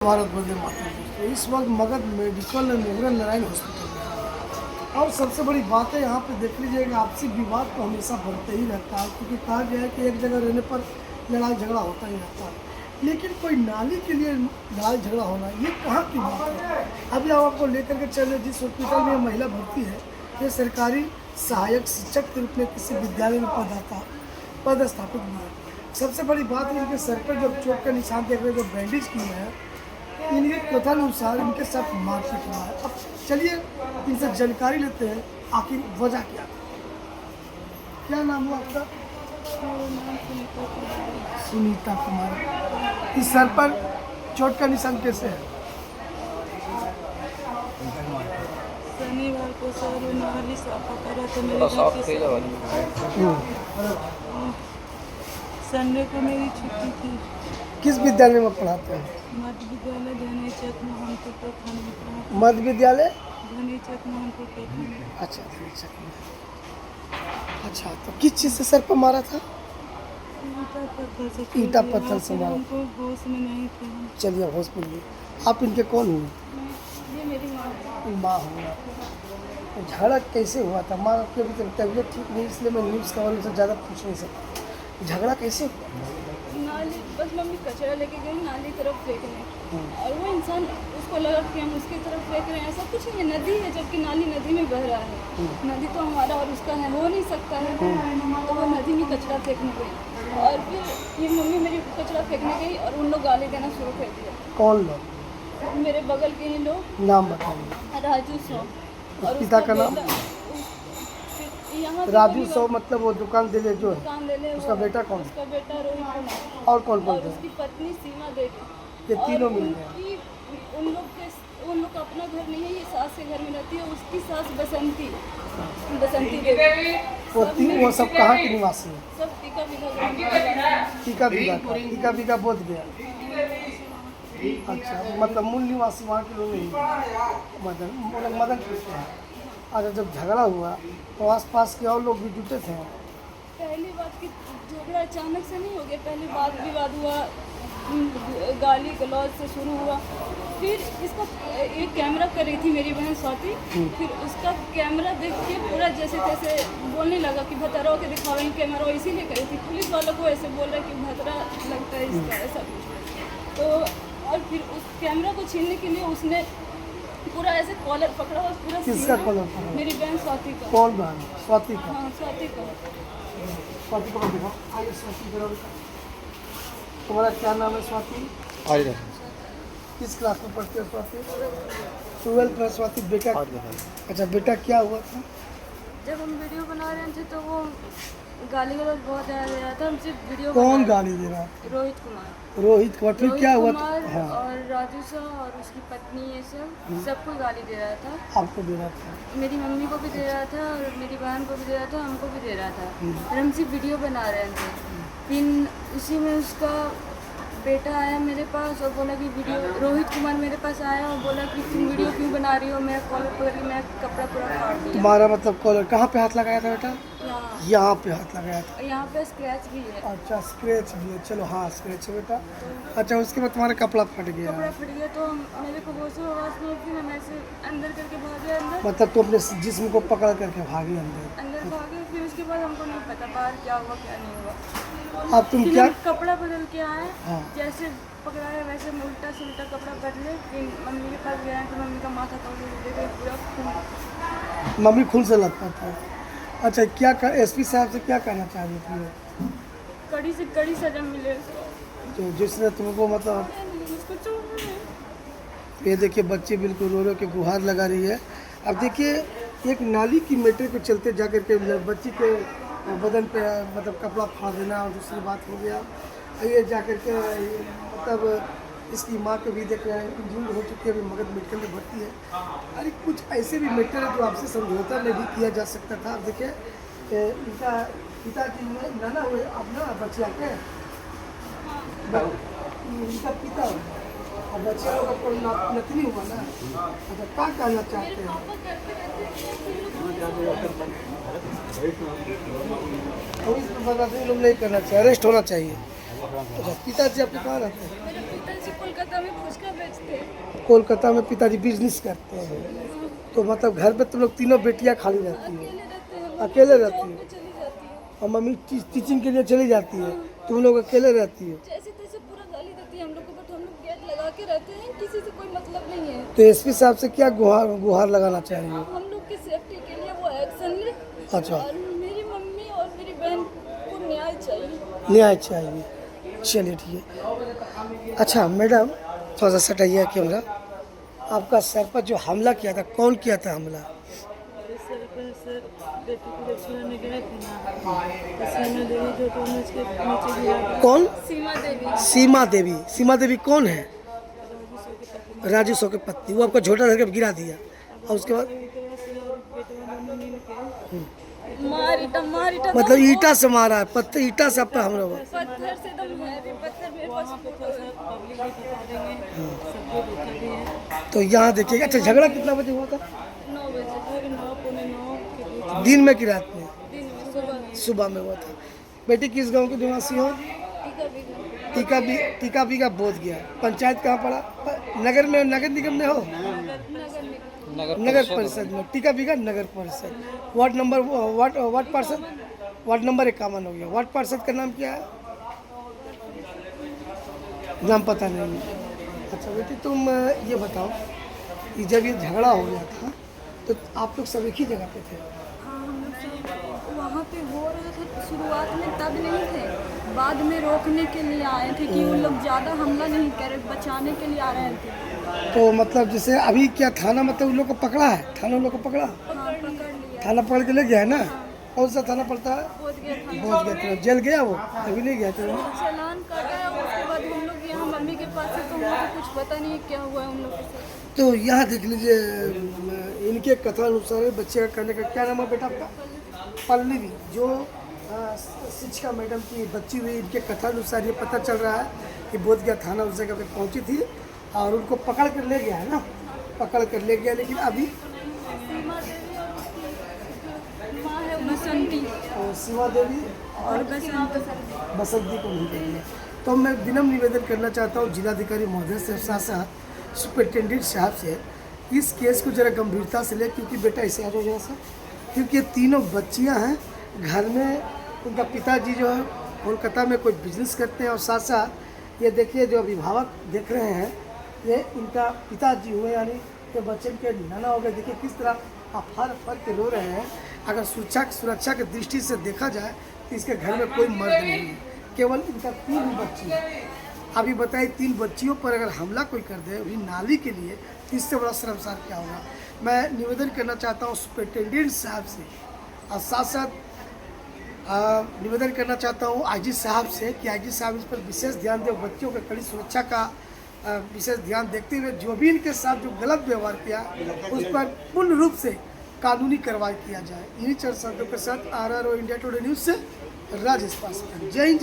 भारत वंदे मातरम। तो इस वक्त मगध मेडिकल मुगल नारायण हॉस्पिटल में और सबसे बड़ी बात है यहाँ पे देख लीजिएगा, आपसी विवाद तो हमेशा बढ़ते ही रहता है, क्योंकि कहा गया है कि एक जगह रहने पर लड़ाई झगड़ा होता ही रहता है। लेकिन कोई नाली के लिए लड़ाई झगड़ा होना, ये कहाँ की बात है। अभी हम आपको लेकर के चले जिस हॉस्पिटल में महिला भर्ती है, ये सरकारी सहायक शिक्षक के रूप में किसी विद्यालय में पदस्थापित हुआ है। सबसे बड़ी बात है, इनके सर पर जो चोट का निशान देख रहे हैं, जो बैंडेज किए हैं, इनके कथनानुसार इनके साथ मारपीट हुआ है। अब चलिए इनसे जानकारी लेते हैं, आखिर वजह क्या है। क्या नाम हुआ आपका? सुनीता कुमार। इस सर पर चोट का निशान कैसे है? शनिवार को सर नाली साफा करा तो मेरे घर की संडे को मेरी छुट्टी थी। किस विद्यालय में पढ़ाते हैं? मध्य विद्यालय धनी चक मोहनपुर प्रखंड में पढ़ा। मध्य विद्यालय धनी चक मोहनपुर प्रखंड में। अच्छा अच्छा, तो किस चीज़ से सर पर मारा था? ईटा पत्थर से मारा। उनको होश में नहीं थे हम। चलिए होश में लिए। आप इनके कौन हुए? ये मेरी माँ। माँ हुआ। तो झगड़ा कैसे हुआ था? माँ की अभी तक तबीयत ठीक नहीं, इसलिए मैं न्यूज़ कवर से ज़्यादा पूछ नहीं सकता। झगड़ा कैसे हुआ? नाली बस मम्मी कचरा लेके गई नाली तरफ फेंकने, और वो इंसान उसको लगा कि हम उसकी तरफ फेंक रहे हैं। ऐसा कुछ नहीं है, नदी है, जबकि नाली नदी में बह रहा है। नदी तो हमारा और उसका है, हो नहीं सकता है। तो वो नदी में कचरा फेंकने गई, और फिर ये मम्मी मेरी कचरा फेंकने गई और उन लोग गाली देना शुरू कर दिया। कौन लोग? मेरे बगल के ही लोग। नाम बताइए। राजू सौ और पिता का नाम? यहाँ राजू सौ मतलब वो दुकान दे ले जो है, दुकान ले ले। उसका बेटा कौन? उसका बेटा रोहित कुमार। और कौन और थे? उसकी पत्नी सीमा देवी। ये तीनों और मिल गए। उन लोग का अपना घर नहीं है, ये सास के घर में रहती है। उसकी सास बसंती देवी। वो सब कहाँ के निवासी हैं? सब टीका विधा। टीका बीघा बोध गया। अच्छा, मतलब मूल निवासी वहाँ के लोग नहीं, मदनपुर के हैं। अच्छा, जब झगड़ा हुआ तो आसपास के और लोग भी जुटे थे? पहली बात की झगड़ा अचानक से नहीं हो गया, पहले वाद विवाद हुआ, गाली गलौज से शुरू हुआ। फिर इसका एक कैमरा कर रही थी मेरी बहन स्वाति, फिर उसका कैमरा देख के पूरा जैसे तैसे बोलने लगा कि भतरा के दिखावेंगे कैमरा, इसीलिए करी थी। पुलिस वालों को ऐसे बोल रहा है कि भतरा लगता है इसका, ऐसा कुछ। तो और फिर उस कैमरा को छीनने के लिए उसने पूरा ऐसे कॉलर पकड़ा और पूरा। किसका कॉलर पकड़ा? मेरी बहन स्वाति का। कौन बहन? स्वाति का? हाँ, स्वाति का। स्वाति को देखो, आइए स्वाति करो। तुम्हारा क्या नाम है स्वाति? आइए। किस क्लास में पढ़ते हो स्वाति? 12th में। स्वाति बेटा? अच्छा, बेटा क्या हुआ था? जब हम वीडियो बना रहे थे तो वो गाली गलौज बहुत आ रहा था, हमसे वीडियो। कौन गाली दे रहा? रोहित कुमार। रोहित कुमार। फिर क्या हुआ? हाँ, और राजू सा और उसकी पत्नी, ये सबको गाली दे रहा था। आपको दे रहा था? मेरी मम्मी को भी दे रहा था और मेरी बहन को भी दे रहा था, हमको भी दे रहा था। और हमसे वीडियो बना रहे थे। फिर उसी में उसका बेटा आया मेरे पास और बोला कि वीडियो, रोहित कुमार मेरे पास आया और बोला कि तुम वीडियो क्यों बना रही हो। मैं कॉलर पकड़ के मैं कपड़ा पूरा फाड़ दिया। तुम्हारा मतलब कॉलर कहाँ पे हाथ लगाया था बेटा? यहाँ पे हाथ लगाया था। यहाँ पे स्क्रैच भी है। अच्छा, स्क्रैच भी है। चलो, हाँ स्क्रैच है बेटा। अच्छा, उसके बाद तुम्हारा कपड़ा फट गया? कपड़ा फट गया तो मेरे को बहुत सी आवाज़ नहीं थी, मैं ऐसे अंदर करके भागे। अंदर मतलब तुम अपने जिस्म को पकड़ करके भागी अंदर भागे। फिर उसके बाद हमको नहीं पता बाहर क्या हुआ क्या नहीं हुआ। अब तुम फिर क्या? हम कपड़ा बदल के आए। हाँ। जैसे पकड़ाया वैसे उल्टा सुल्टा कपड़ा बदले। फिर मम्मी के पास गए तो मम्मी का माथा तोड़ देते पूरा खून। मम्मी खून से लथपथ है। अच्छा, क्या एसपी साहब से क्या कहना चाह रही थी? कड़ी से कड़ी सजा मिले जो जिसने तुमको मतलब, उसको छोड़। ये देखिए बच्ची बिल्कुल रो रो के गुहार लगा रही है। अब देखिए, एक नाली की मैटर को चलते जा कर के बच्ची के बदन पे मतलब कपड़ा फाड़ देना, और दूसरी बात हो गया ये जा कर के मतलब इसकी माँ को भी देख रहे हैं इंजूर्ड हो चुकी है, अभी मगध मेडिकल में भर्ती है। अरे कुछ ऐसे भी मैटर है जो आपसे समझौता में भी किया जा सकता था। आप देखिए, इनका पिताजी में नाना हुए अपना बच्चिया के, इनका पिता और बच्चिया लोग का कोई नतनी हुआ ना। अच्छा, क्या कहना चाहते हैं? लोग नहीं करना चाहिए, अरेस्ट होना चाहिए। अच्छा, पिताजी आपके कहाँ रहते हैं? मेरे पिताजी कोलकाता कोलकाता में फुचका बेचते हैं। कोलकाता में पिताजी बिजनेस करते हैं, तो मतलब घर पे तुम लोग तीनों बेटियां खाली रहती हैं? अकेले रहते हैं, अकेले जॉब रहती पे है चली जाती है। और मम्मी टीचिंग के लिए चली जाती है, तुम लोग अकेले रहती है? जैसे तैसे पूरा गाली देती है हम लोग को, बट हम लोग गेट लगा के रहते हैं, किसी से कोई मतलब नहीं है। तो एसपी साहब से क्या गुहार लगाना चाहिए? हम लोग की सेफ्टी के लिए वो एक्शन ले। अच्छा, और मेरी मम्मी और मेरी बहन को न्याय चाहिए। न्याय चाहिए। चलिए ठीक है। अच्छा मैडम, थोड़ा सा सटाइए कैमरा। आपका सर पर जो हमला किया था, कौन किया था हमला? सर पर सर बेटी को छुड़ाने गए थे ना, सीमा देवी जो तो नीचे गिरा। कौन? सीमा देवी। सीमा देवी। सीमा देवी कौन है? राजू सो की पत्नी। वो आपको झोटा धर के गिरा दिया और उसके बाद मार ईटा मतलब ईटा से मारा है? पत्थर ईटा से आप पे हमला हुआ? पत्थर से दम है भी, पत्थर मेरे पास पब्लिक भी बता देंगे, सबको देखा भी है। तो यहाँ देखिएगा। अच्छा, झगड़ा कितना बजे हुआ था? 9 बजे लगभग 9 पौने 9 के बीच दिन में कि रात में? दिन में सुबह। सुबह में हुआ था। बेटी किस गांव के निवासी हो? टीका भी टीका भी का बोध गया। पंचायत कहाँ पड़ा? नगर में, नगर निगम में हो? नगर निगम नगर परिषद में। टीका भी का नगर परिषद। वार्ड नंबर, वार्ड पार्षद, वार्ड नंबर 51 हो गया। वार्ड पार्षद का नाम क्या है? नाम पता नहीं। अच्छा बेटी, तुम ये बताओ कि जब ये झगड़ा हो गया था तो आप लोग सब एक ही जगह पे थे? हाँ, हम लोग सब वहाँ पे हो रहा था। शुरुआत में तब नहीं थे, बाद में रोकने के लिए आए थे कि उन लोग ज़्यादा हमला नहीं करे, बचाने के लिए आ रहे थे। तो मतलब जैसे अभी क्या थाना, मतलब उन लोग को पकड़ा है? थाना उन लोग को पकड़ा? हाँ, पकड़ लिया। थाना पकड़ के ले गया है ना? कौन सा थाना पड़ता है? पहुँच गया था, पहुँच गया था। जेल गया वो? अभी नहीं गया था? चालान काटा। उसके बाद हम लोग यहाँ मम्मी के पास है, तो हम लोग को कुछ पता नहीं क्या हुआ है उन लोग के साथ। तो यहाँ देख लीजिए, इनके कथा अनुसार बच्चे का कहने का क्या नाम है बेटा आपका? पल्लवी। जो शिक्षिका मैडम की बच्ची हुई, इनके कथा अनुसार ये पता चल रहा है कि बोधगया थाना उस जगह पे पहुंची थी और उनको पकड़ कर ले गया है ना? पकड़ कर ले गया। लेकिन अभी सीमा देवी और उसकी माँ है बसंती, सीमा देवी और बसंती बसंती को नहीं देंगे। तो मैं विनम्र निवेदन करना चाहता हूँ जिलाधिकारी महोदय से, साथ साथ सुपरिटेंडेंट साहब से, इस केस को जरा गंभीरता से ले। क्योंकि बेटा इसे आ जाओ जरा सा, क्योंकि ये तीनों बच्चियाँ हैं घर में। उनका पिताजी जो है कोलकाता में कोई बिजनेस करते हैं और साथ साथ ये देखिए जो अभिभावक देख रहे हैं, ये इनका पिताजी हुए, यानी कि बच्चे के नाना हो गए। देखिए किस तरह अफर के रो रहे हैं। अगर सुरक्षा की दृष्टि से देखा जाए तो इसके घर में कोई मर्द नहीं है, केवल इनका 3 ही बच्ची है। अभी बताइए, 3 बच्चियों पर अगर हमला कोई कर दे वही नाली के लिए, तो इससे बड़ा शर्मसार क्या होगा। मैं निवेदन करना चाहता हूँ सुपरिटेंडेंट साहब से, और साथ साथ निवेदन करना चाहता हूँ आईजी साहब से कि आईजी साहब इस पर विशेष ध्यान दें। बच्चों की कड़ी सुरक्षा का विशेष ध्यान देखते हुए जो भी इनके साथ जो गलत व्यवहार किया उस पर पूर्ण रूप से कानूनी कार्रवाई किया जाए। इन्हीं चंद शब्दों के साथ RRO इंडिया टुडे न्यूज़ से राजेश पासवान। जय हिंद।